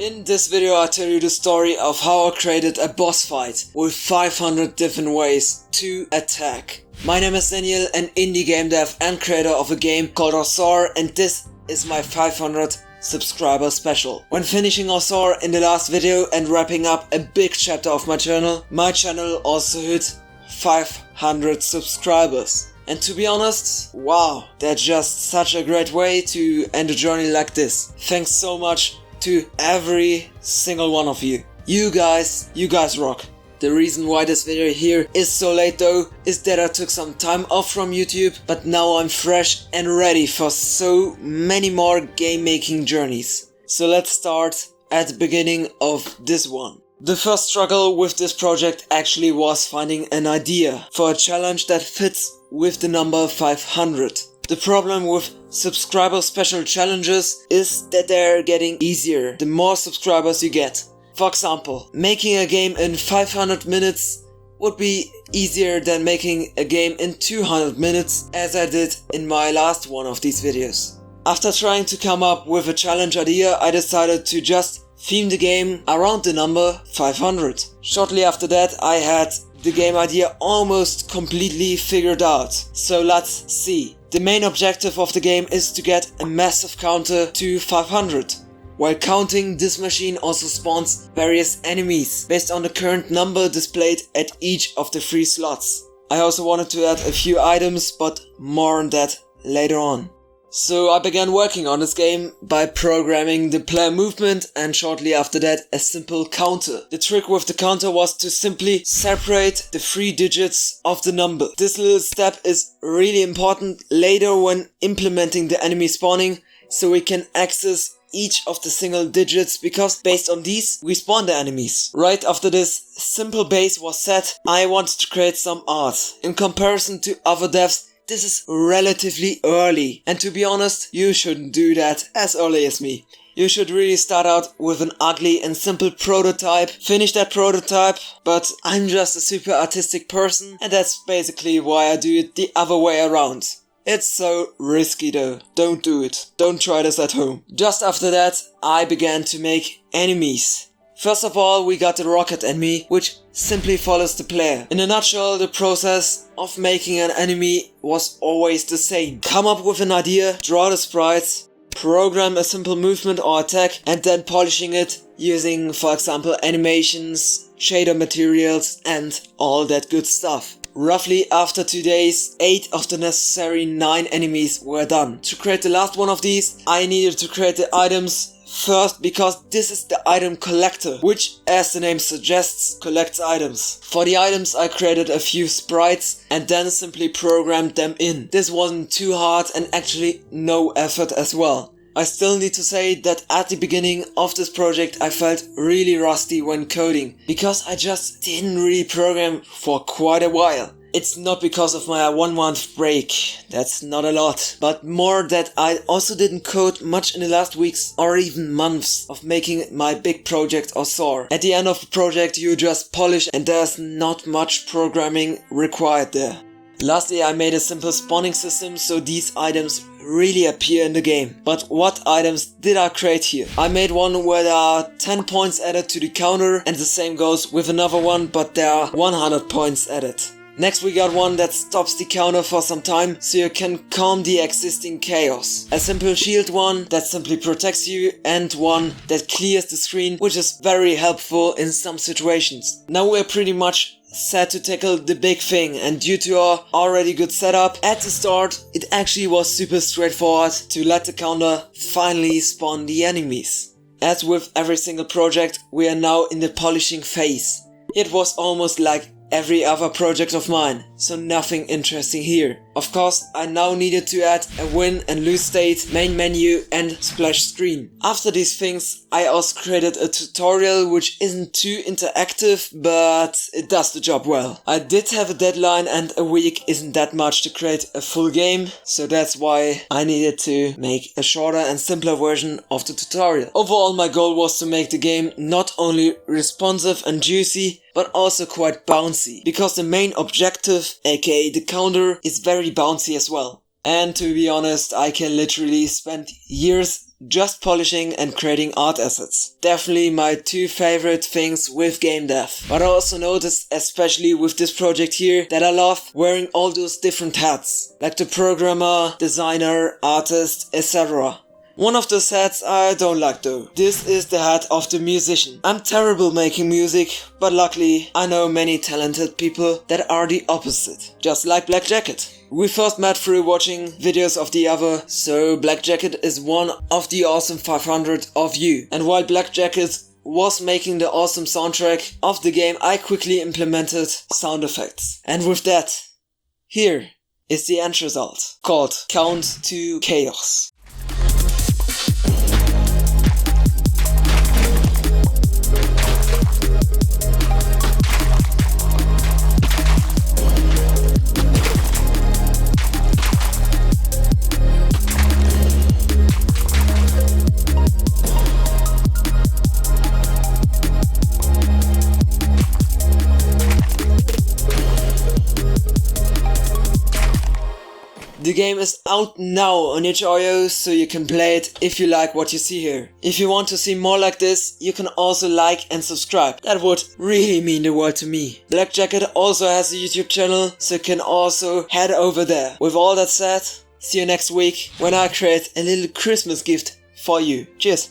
In this video I tell you the story of how I created a boss fight with 500 different ways to attack. My name is Daniel, an indie game dev and creator of a game called Osor, and this is my 500 subscriber special. When finishing Osor in the last video and wrapping up a big chapter of my channel also hit 500 subscribers. And to be honest, wow, that's just such a great way to end a journey like this. Thanks so much to every single one of you. You guys rock. The reason why this video here is so late though is that I took some time off from YouTube, but now I'm fresh and ready for so many more game making journeys. So let's start at the beginning of this one. The first struggle with this project actually was finding an idea for a challenge that fits with the number 500. The problem with subscriber special challenges is that they're getting easier the more subscribers you get. For example, making a game in 500 minutes would be easier than making a game in 200 minutes, as I did in my last one of these videos. After trying to come up with a challenge idea, I decided to just theme the game around the number 500. Shortly after that, I had the game idea almost completely figured out. So let's see. The main objective of the game is to get a massive counter to 500. While counting, this machine also spawns various enemies based on the current number displayed at each of the 3 slots. I also wanted to add a few items, but more on that later on. So I began working on this game by programming the player movement and shortly after that a simple counter. The trick with the counter was to simply separate the 3 digits of the number. This little step is really important later when implementing the enemy spawning, so we can access each of the single digits, because based on these we spawn the enemies. Right after this simple base was set, I wanted to create some art. In comparison to other devs, this is relatively early, and to be honest, you shouldn't do that as early as me. You should really start out with an ugly and simple prototype, finish that prototype, but I'm just a super artistic person and that's basically why I do it the other way around. It's so risky though, don't do it, don't try this at home. Just after that, I began to make enemies. First of all, we got the rocket enemy, which simply follows the player. In a nutshell, the process of making an enemy was always the same. Come up with an idea, draw the sprites, program a simple movement or attack, and then polishing it using, for example, animations, shader materials, and all that good stuff. Roughly after 2 days, 8 of the necessary 9 enemies were done. To create the last one of these, I needed to create the items first, because this is the item collector, which, as the name suggests, collects items. For the items I created a few sprites and then simply programmed them in. This wasn't too hard and actually no effort as well. I still need to say that at the beginning of this project I felt really rusty when coding, because I just didn't really program for quite a while. It's not because of my 1 month break, that's not a lot, but more that I also didn't code much in the last weeks or even months of making my big project Osor. At the end of the project you just polish and there's not much programming required there. Lastly, I made a simple spawning system so these items really appear in the game. But what items did I create here? I made one where there are 10 points added to the counter, and the same goes with another one, but there are 100 points added. Next we got one that stops the counter for some time so you can calm the existing chaos. A simple shield one that simply protects you, and one that clears the screen, which is very helpful in some situations. Now we're pretty much set to tackle the big thing, and due to our already good setup at the start, it actually was super straightforward to let the counter finally spawn the enemies. As with every single project, we are now in the polishing phase. It was almost like every other project of mine, so nothing interesting here. Of course, I now needed to add a win and lose state, main menu and splash screen. After these things, I also created a tutorial which isn't too interactive, but it does the job well. I did have a deadline and a week isn't that much to create a full game, so that's why I needed to make a shorter and simpler version of the tutorial. Overall, my goal was to make the game not only responsive and juicy, but also quite bouncy, because the main objective, aka the counter, is very bouncy as well. And to be honest, I can literally spend years just polishing and creating art assets. Definitely my two favorite things with game dev. But I also noticed, especially with this project here, that I love wearing all those different hats. Like the programmer, designer, artist, etc. One of those hats I don't like though. This is the hat of the musician. I'm terrible making music, but luckily I know many talented people that are the opposite. Just like Black Jacket. We first met through watching videos of the other, so Black Jacket is one of the awesome 500 of you. And while Black Jacket was making the awesome soundtrack of the game, I quickly implemented sound effects. And with that, here is the end result, called Count to Chaos. The game is out now on itch.io, so you can play it if you like what you see here. If you want to see more like this, you can also like and subscribe. That would really mean the world to me. Black Jacket also has a YouTube channel, so you can also head over there. With all that said, see you next week when I create a little Christmas gift for you. Cheers!